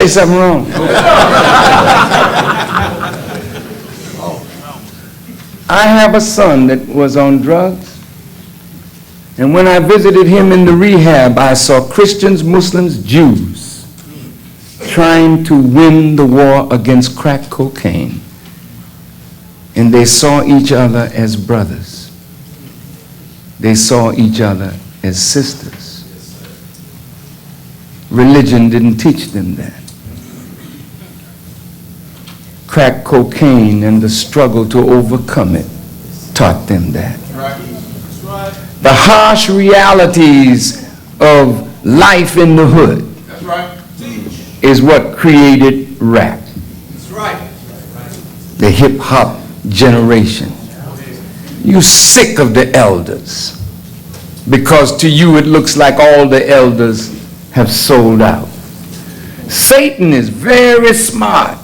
Say something wrong. I have a son that was on drugs, and when I visited him in the rehab, I saw Christians, Muslims, Jews trying to win the war against crack cocaine, and they saw each other as brothers. They saw each other as sisters. Religion didn't teach them that. Crack cocaine and the struggle to overcome it taught them that. The harsh realities of life in the hood is what created rap. The hip hop generation. You sick of the elders because to you it looks like all the elders have sold out. Satan is very smart.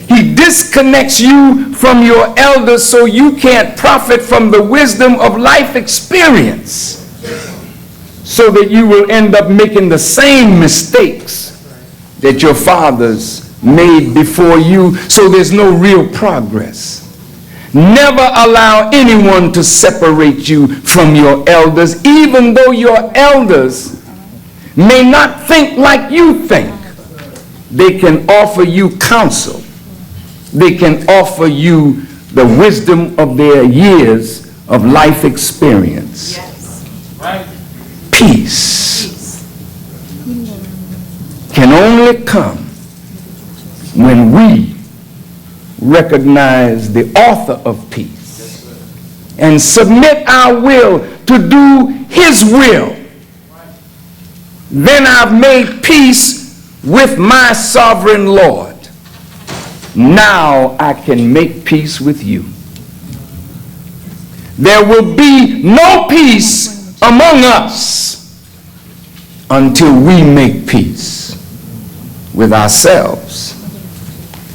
He disconnects you from your elders so you can't profit from the wisdom of life experience, so that you will end up making the same mistakes that your fathers made before you, so there's no real progress. Never allow anyone to separate you from your elders, even though your elders may not think like you think. They can offer you counsel. They can offer you the wisdom of their years of life experience. Yes. Peace can only come when we recognize the author of peace and submit our will to do his will. Then I've made peace with my sovereign Lord. Now I can make peace with you. There will be no peace among us until we make peace with ourselves.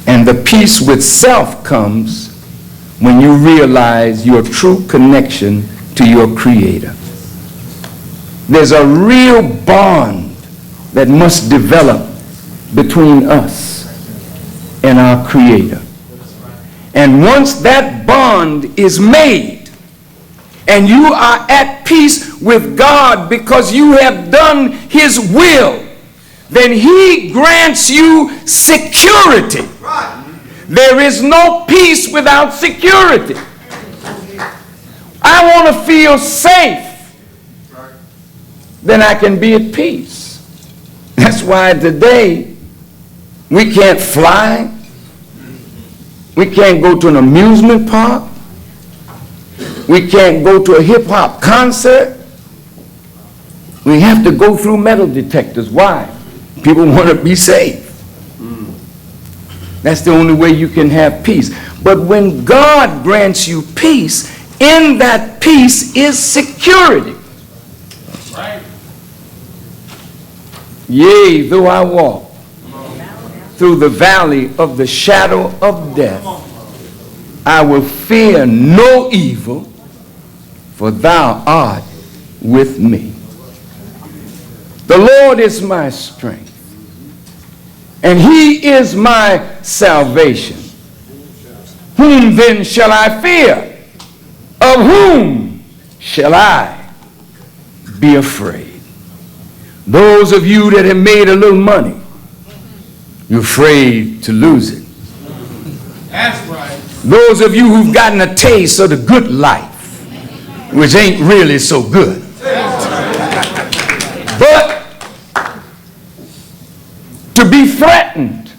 And the peace with self comes when you realize your true connection to your Creator. There's a real bond that must develop between us and our Creator. And once that bond is made and you are at peace with God because you have done his will, then he grants you security. There is no peace without security. I want to feel safe, then I can be at peace. That's why today we can't fly. We can't go to an amusement park. We can't go to a hip-hop concert. We have to go through metal detectors. Why? People want to be safe. That's the only way you can have peace. But when God grants you peace, in that peace is security. Right. Yea, though I walk through the valley of the shadow of death, I will fear no evil, for thou art with me. The Lord is my strength, and he is my salvation. Whom then shall I fear? Of whom shall I be afraid? Those of you that have made a little money, you're afraid to lose it. That's right. Those of you who've gotten a taste of the good life, which ain't really so good. But to be threatened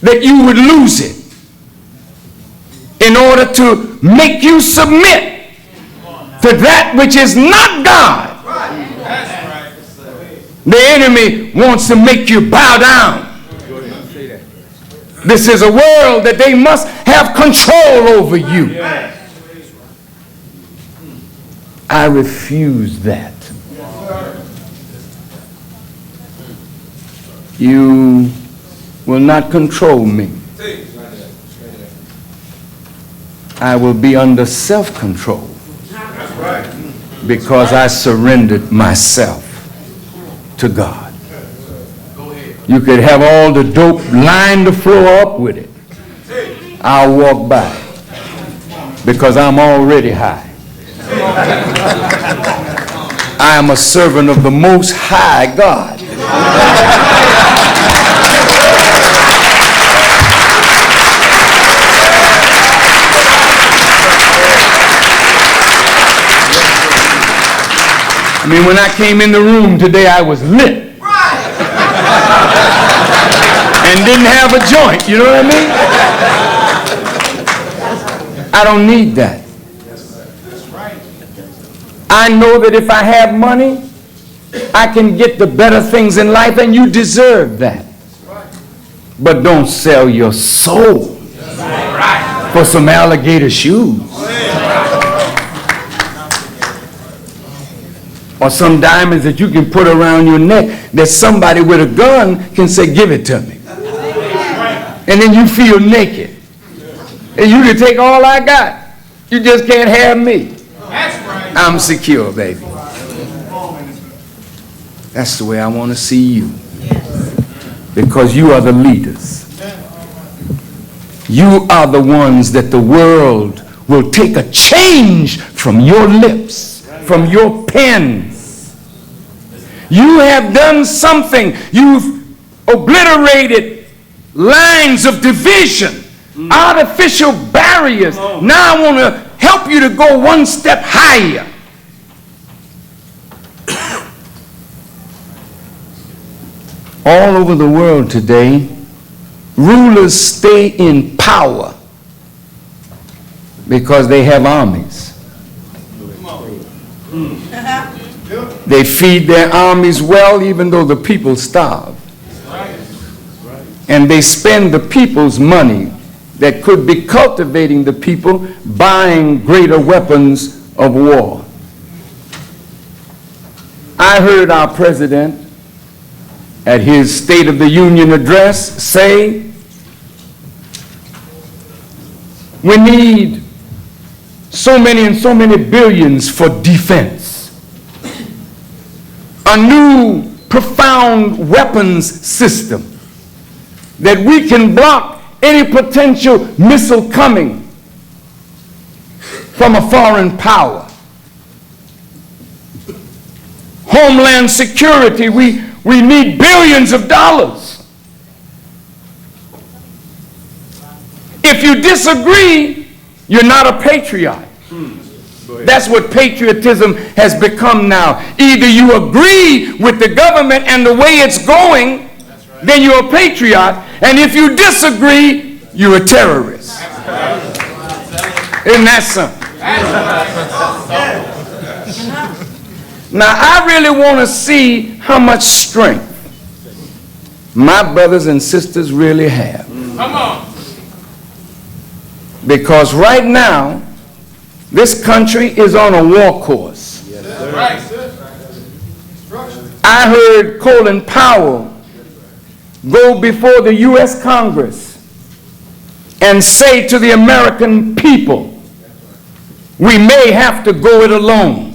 that you would lose it in order to make you submit to that which is not God. The enemy wants to make you bow down. This is a world that they must have control over you. I refuse that. You will not control me. I will be under self-control because I surrendered myself to God. You could have all the dope, line the floor up with it. I'll walk by because I'm already high. I am a servant of the Most High God. I mean, when I came in the room today, I was lit. And didn't have a joint, you know what I mean? I don't need that. I know that if I have money, I can get the better things in life, and you deserve that. But don't sell your soul for some alligator shoes. Or some diamonds that you can put around your neck that somebody with a gun can say, give it to me. And then you feel naked. And you can take all I got. You just can't have me. I'm secure, baby. That's the way I want to see you. Because you are the leaders. You are the ones that the world will take a change from your lips, from your pens. You have done something. You've obliterated lines of division, artificial barriers. Now I want to help you to go one step higher. All over the world today, rulers stay in power because they have armies. They feed their armies well even though the people starve. And they spend the people's money that could be cultivating the people, buying greater weapons of war. I heard our president at his State of the Union address say, we need so many and so many billions for defense. A new profound weapons system that we can block any potential missile coming from a foreign power. Homeland security, we need billions of dollars. If you disagree, you're not a patriot. That's what patriotism has become now. Either you agree with the government and the way it's going, then you're a patriot, and if you disagree, you're a terrorist. Isn't that something? Now, I really want to see how much strength my brothers and sisters really have. Come on. Because right now, this country is on a war course. Yes, I heard Colin Powell go before the U.S. Congress and say to the American people, we may have to go it alone.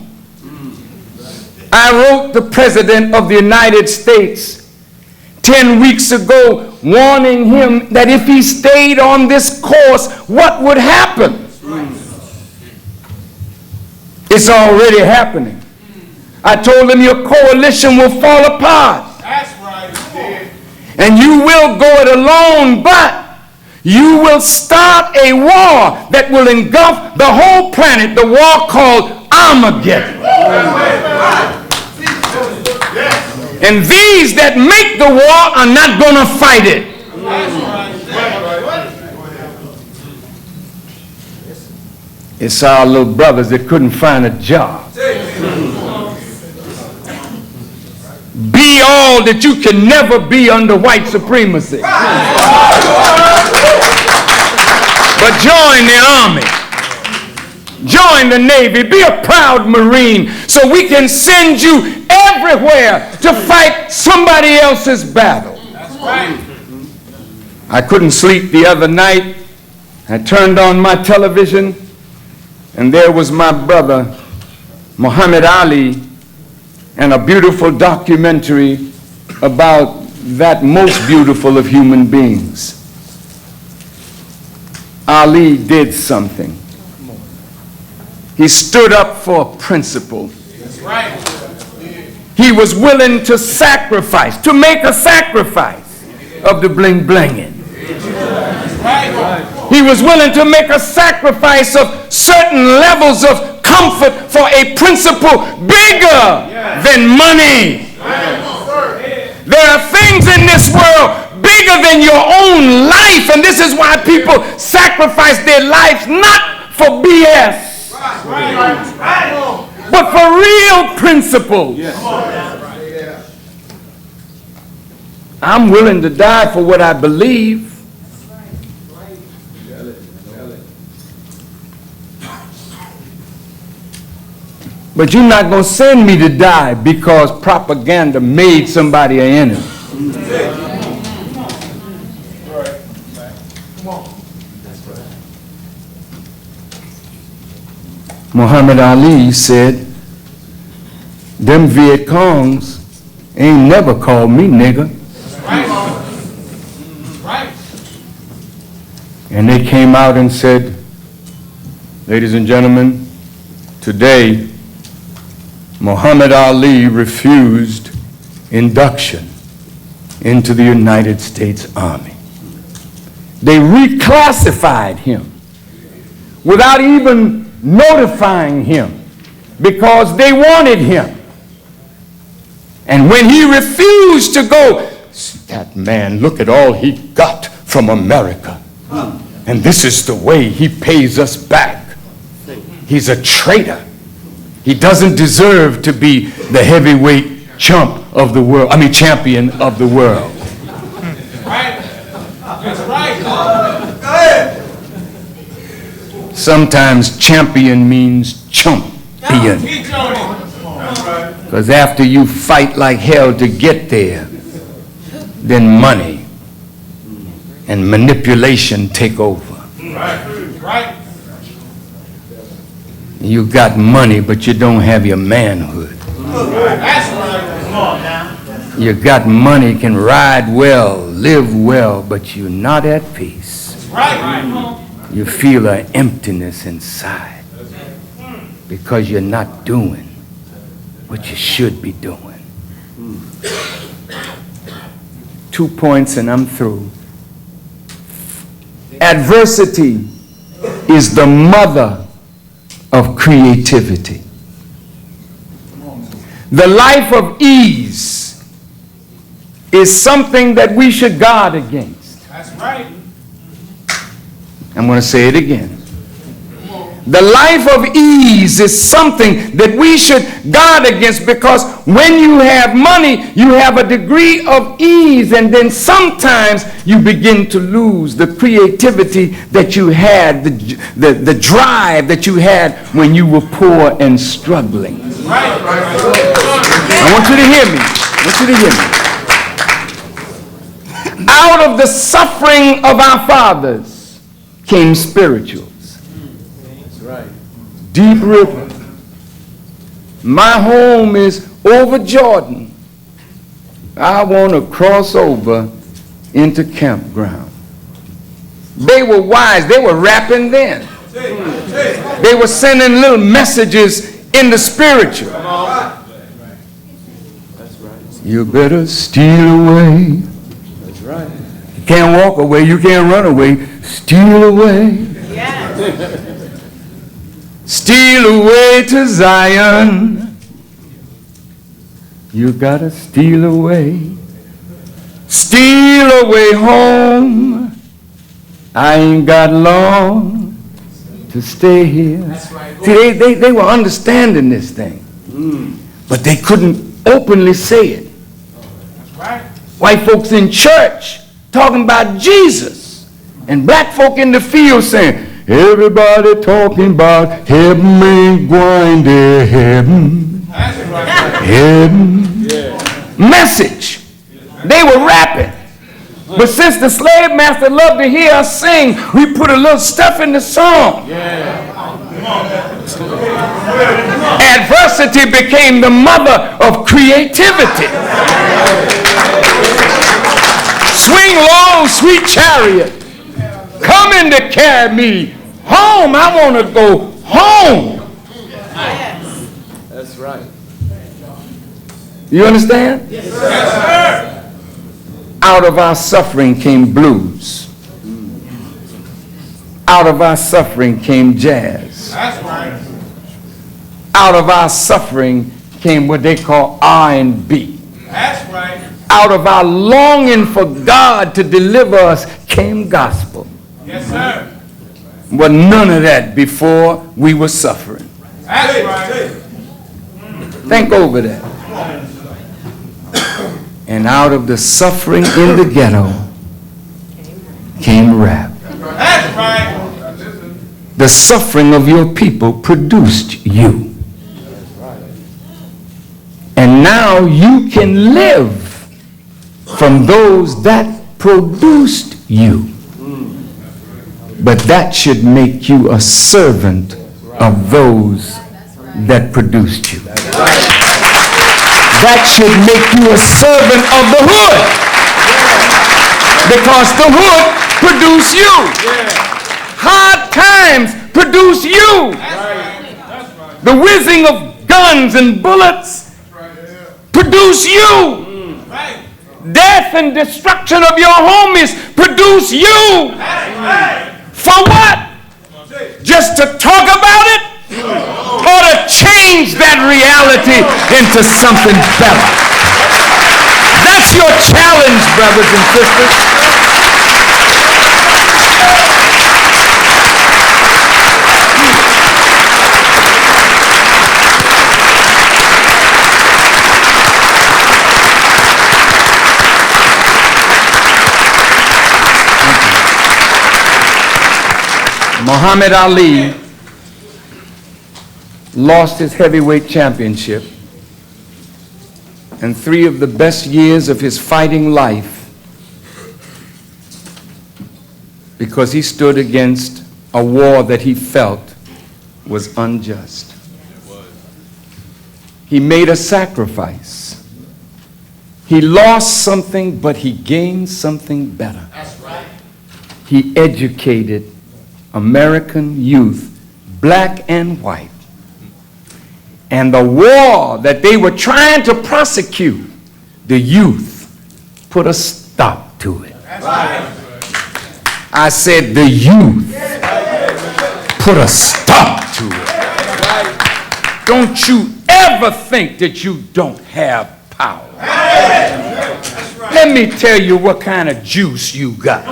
I wrote the President of the United States 10 weeks ago warning him that if he stayed on this course, what would happen? It's already happening. I told him your coalition will fall apart. That's right. And you will go it alone, but you will start a war that will engulf the whole planet, the war called Armageddon. And these that make the war are not going to fight it. It's our little brothers that couldn't find a job. Be all that you can never be under white supremacy. But join the army. Join the Navy. Be a proud Marine so we can send you everywhere to fight somebody else's battle. That's right. I couldn't sleep the other night. I turned on my television and there was my brother Muhammad Ali and a beautiful documentary about that most beautiful of human beings, Ali did something. He stood up for a principle. That's right. He was willing to sacrifice, to make a sacrifice of the bling-blinging. He was willing to make a sacrifice of certain levels of comfort for a principle bigger than money. There are things in this world bigger than your own life, and this is why people sacrifice their lives not for BS, but for real principles. I'm willing to die for what I believe. But you're not going to send me to die because propaganda made somebody an enemy. Muhammad Ali said, them Viet Congs ain't never called me nigger. And they came out and said, ladies and gentlemen, today Muhammad Ali refused induction into the United States Army. They reclassified him without even notifying him because they wanted him. And when he refused to go, that man, look at all he got from America. And this is the way he pays us back. He's a traitor. He doesn't deserve to be the heavyweight champion of the world. Right. That's right. Go ahead. Sometimes champion means chumpion. Because after you fight like hell to get there, then money and manipulation take over. Right. You got money, but you don't have your manhood. That's right. Come on now. You got money, can ride well, live well, but you're not at peace. Right. You feel an emptiness inside because you're not doing what you should be doing. 2 points and I'm through. Adversity is the mother of creativity. The life of ease is something that we should guard against. That's right. I'm going to say it again. The life of ease is something that we should guard against because when you have money, you have a degree of ease, and then sometimes you begin to lose the creativity that you had, the drive that you had when you were poor and struggling. Right. I want you to hear me. Out of the suffering of our fathers came spirituals. Deep River. My home is over Jordan. I want to cross over into campground. They were wise. They were rapping then. They were sending little messages in the spiritual. You better steal away. That's right. You can't walk away. You can't run away. Steal away. Yeah. Steal away to Zion. You gotta steal away. Steal away home. I ain't got long to stay here. Right. See, they were understanding this thing. But they couldn't openly say it. That's right. White folks in church talking about Jesus. And black folk in the field saying, everybody talking about heaven ain't going to heaven. Heaven. Yeah. Message. They were rapping. But since the slave master loved to hear us sing, we put a little stuff in the song. Yeah. Adversity became the mother of creativity. Swing low, sweet chariot, coming to carry me home. I want to go home. That's right. You understand? Yes, sir. Out of our suffering came blues. Out of our suffering came jazz. That's right. Out of our suffering came what they call R&B. That's right. Out of our longing for God to deliver us came gospel. Yes, sir. But none of that before we were suffering. That's right. Think over that. And out of the suffering in the ghetto came rap. That's right. The suffering of your people produced you. And now you can live from those that produced you. But that should make you a servant of those that produced you. That should make you a servant of the hood. Because the hood produced you. Hard times produce you. The whizzing of guns and bullets produce you. Death and destruction of your homies produce you. For what? Just to talk about it? Or to change that reality into something better? That's your challenge, brothers and sisters. Muhammad Ali lost his heavyweight championship, and 3 of the best years of his fighting life, because he stood against a war that he felt was unjust. He made a sacrifice. He lost something, but he gained something better. That's right. He educated American youth, black and white. And the war that they were trying to prosecute, the youth put a stop to it. That's right. I said the youth put a stop to it. Don't you ever think that you don't have power. Let me tell you what kind of juice you got.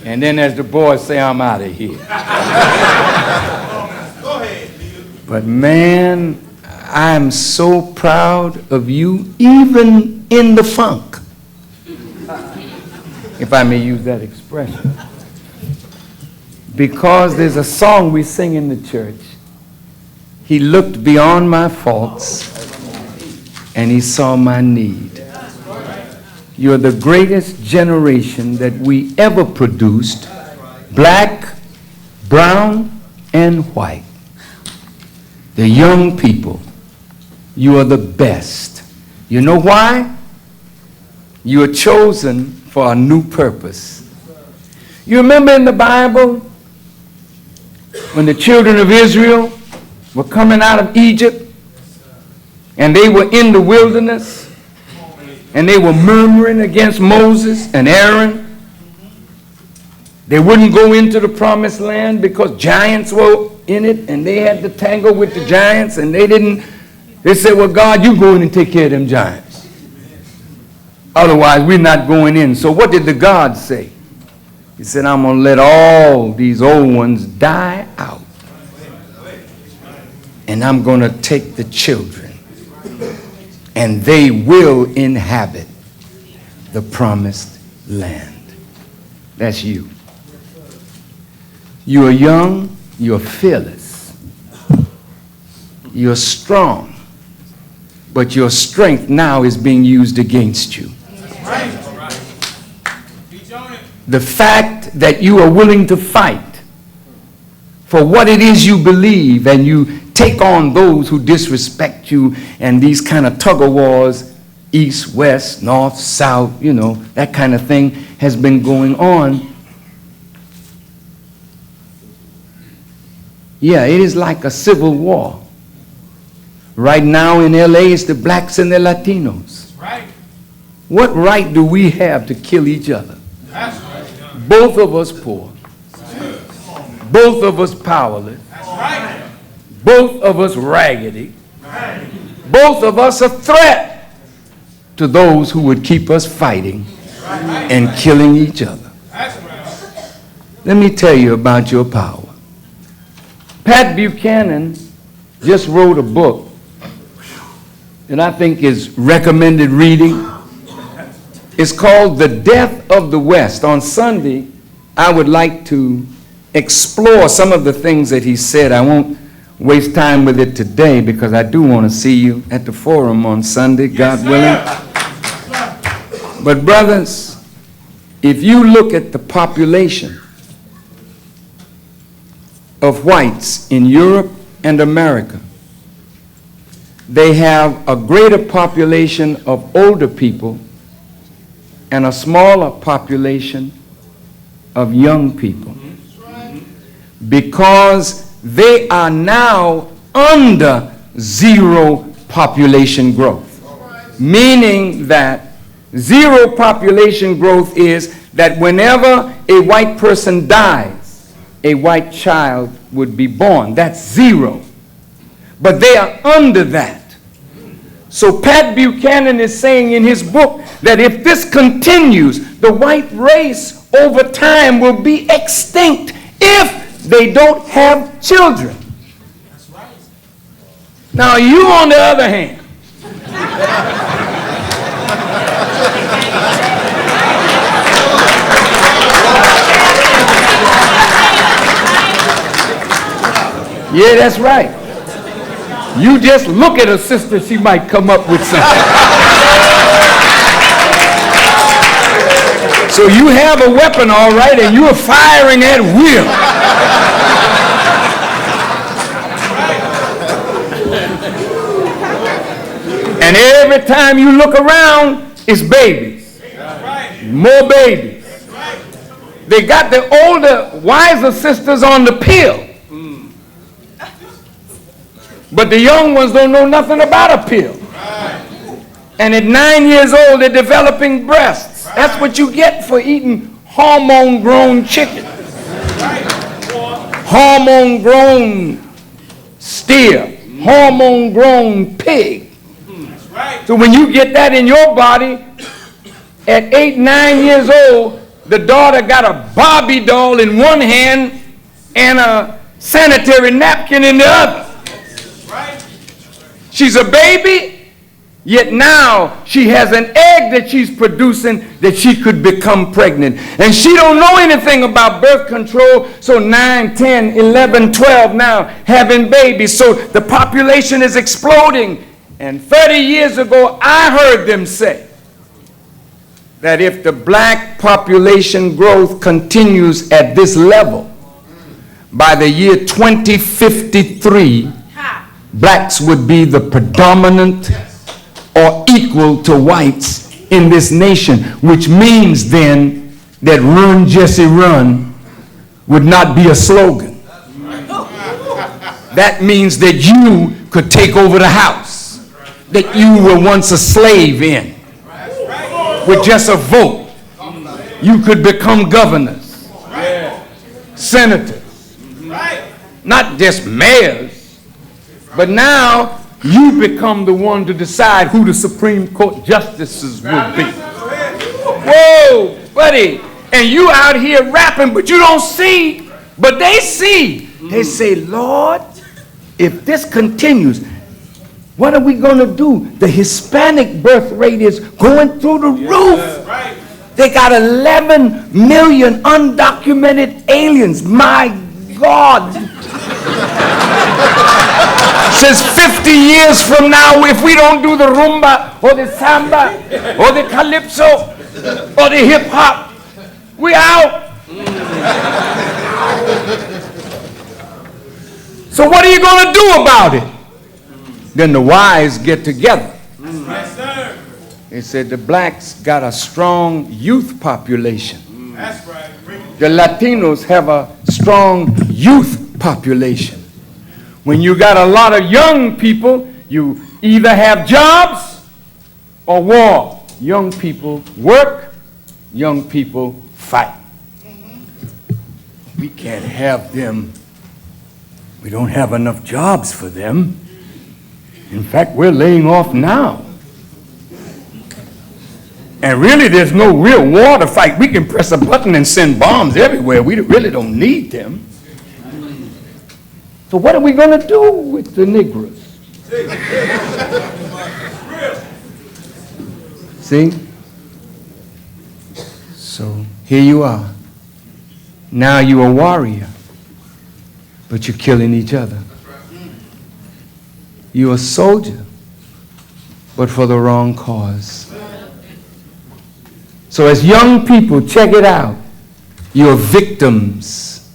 And then as the boys say, I'm out of here. But man, I'm so proud of you, even in the funk, if I may use that expression. Because there's a song we sing in the church. He looked beyond my faults and he saw my need. You're the greatest generation that we ever produced, black, brown, and white. The young people, you are the best. You know why? You are chosen for a new purpose. You remember in the Bible when the children of Israel were coming out of Egypt and they were in the wilderness and they were murmuring against Moses and Aaron. They wouldn't go into the promised land because giants were in it and they had to tangle with the giants, and they said, well, God, you go in and take care of them giants. Otherwise, we're not going in. So what did the God say? He said, I'm going to let all these old ones die out. And I'm going to take the children. And they will inhabit the promised land. That's you. You are young. You're fearless. You're strong. But your strength now is being used against you. The fact that you are willing to fight for what it is you believe, and you take on those who disrespect you, and these kind of tug of wars, east, west, north, south, you know, that kind of thing has been going on. Yeah, it is like a civil war. Right now in LA, it's the blacks and the Latinos. Right. What right do we have to kill each other? That's right. Both of us poor. Both of us powerless. That's right. Both of us raggedy. Both of us a threat to those who would keep us fighting and killing each other. That's right. Let me tell you about your power. Pat Buchanan just wrote a book that I think is recommended reading. It's called The Death of the West. On Sunday, I would like to explore some of the things that he said. I won't waste time with it today because I do want to see you at the forum on Sunday, God willing. But brothers, if you look at the population of whites in Europe and America, they have a greater population of older people and a smaller population of young people, because they are now under zero population growth. Meaning that zero population growth is that whenever a white person dies, a white child would be born. That's zero. But they are under that. So Pat Buchanan is saying in his book that if this continues, the white race over time will be extinct if they don't have children. That's right. Now you, on the other hand, yeah, that's right. You just look at a sister, she might come up with something. So you have a weapon, all right, and you are firing at will. And every time you look around, it's babies. More babies. They got the older, wiser sisters on the pill. But the young ones don't know nothing about a pill. And at 9 years old, they're developing breasts. That's what you get for eating hormone-grown chicken. Hormone-grown steer. Hormone-grown pig. So when you get that in your body, at 8, 9 years old, the daughter got a Barbie doll in one hand and a sanitary napkin in the other. She's a baby, yet now she has an egg that she's producing that she could become pregnant. And she don't know anything about birth control, so 9, 10, 11, 12 now having babies. So the population is exploding. And 30 years ago, I heard them say that if the black population growth continues at this level, by the year 2053, blacks would be the predominant or equal to whites in this nation, which means then that Run, Jesse, Run would not be a slogan. That means that you could take over the house that you were once a slave in. With just a vote, you could become governors, senators, not just mayors. But now you become the one to decide who the Supreme Court justices will be. Whoa, buddy. And you out here rapping, but you don't see, but they see. They say, Lord, if this continues, what are we going to do? The Hispanic birth rate is going through the roof. They got 11 million undocumented aliens. My God. Says 50 years from now, if we don't do the rumba or the samba or the calypso or the hip hop, we out. So what are you going to do about it? Then the wise get together. They said the blacks got a strong youth population. That's right. Bring it. The Latinos have a strong youth population. When you got a lot of young people, you either have jobs or war. Young people work, young people fight. We can't have them. We don't have enough jobs for them. In fact, we're laying off now. And really, there's no real war to fight. We can press a button and send bombs everywhere. We really don't need them. So what are we going to do with the Negroes? See? So here you are. Now you're a warrior, but you're killing each other. You're a soldier, but for the wrong cause. So as young people, check it out. You're victims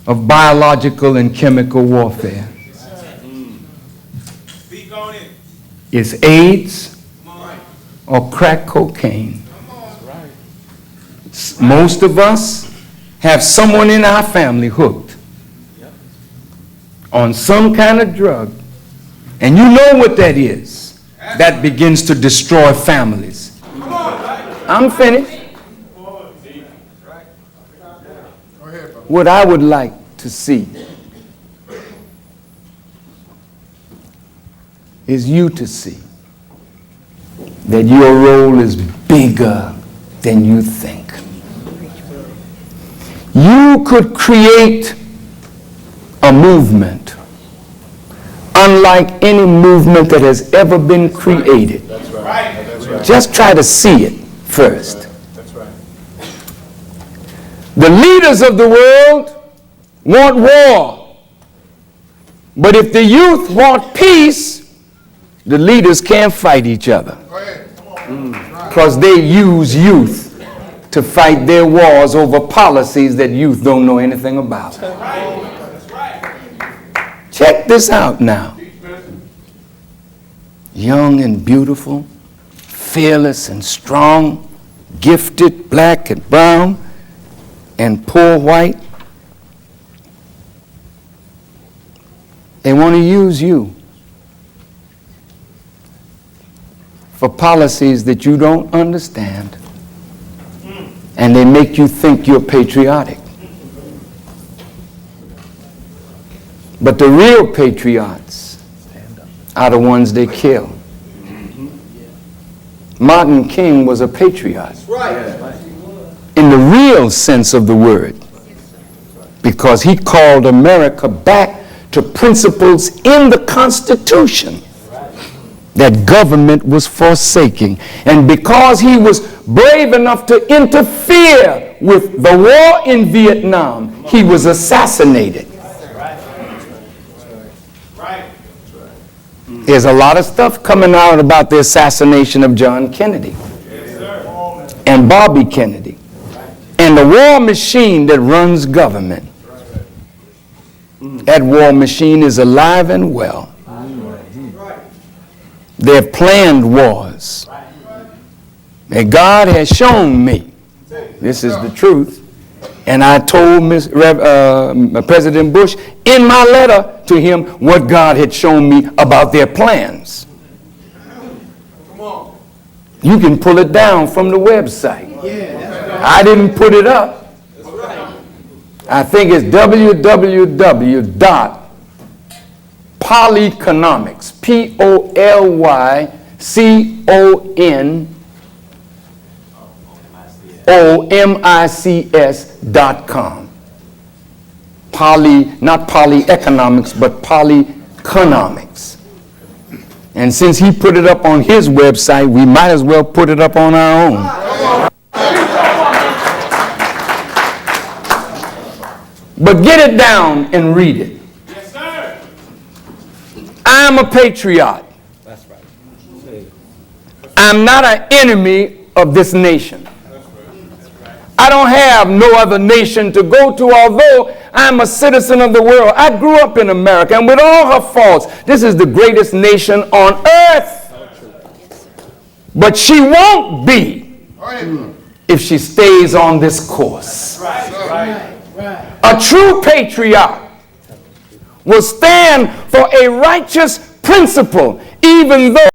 of biological and chemical warfare. Speak on it. It's AIDS or crack cocaine. Most of us have someone in our family hooked on some kind of drug. And you know what that is. That begins to destroy families. I'm finished. What I would like to see is you to see that your role is bigger than you think. You could create a movement unlike any movement that has ever been created. That's right. That's right. Just try to see it first. That's right. The leaders of the world want war. But if the youth want peace, the leaders can't fight each other. Because they use youth to fight their wars over policies that youth don't know anything about. That's right. Check this out now. Young and beautiful, fearless and strong, gifted, black and brown, and poor white. They want to use you for policies that you don't understand, and they make you think you're patriotic. But the real patriots are the ones they kill. Martin King was a patriot in the real sense of the word, because he called America back to principles in the Constitution that government was forsaking. And because he was brave enough to interfere with the war in Vietnam, he was assassinated. There's a lot of stuff coming out about the assassination of John Kennedy and Bobby Kennedy and the war machine that runs government. That war machine is alive and well. They've planned wars. And God has shown me, this is the truth, and I told President Bush in my letter to him what God had shown me about their plans. You can pull it down from the website. I didn't put it up. I think it's www.polyconomics, POLYCONOMICS.com. Not polyeconomics, but polyconomics. And since he put it up on his website, we might as well put it up on our own. But get it down and read it. Yes, sir. I'm a patriot. That's right. I'm not an enemy of this nation. I don't have no other nation to go to, although I'm a citizen of the world. I grew up in America, and with all her faults, this is the greatest nation on earth. But she won't be if she stays on this course. A true patriarch will stand for a righteous principle, even though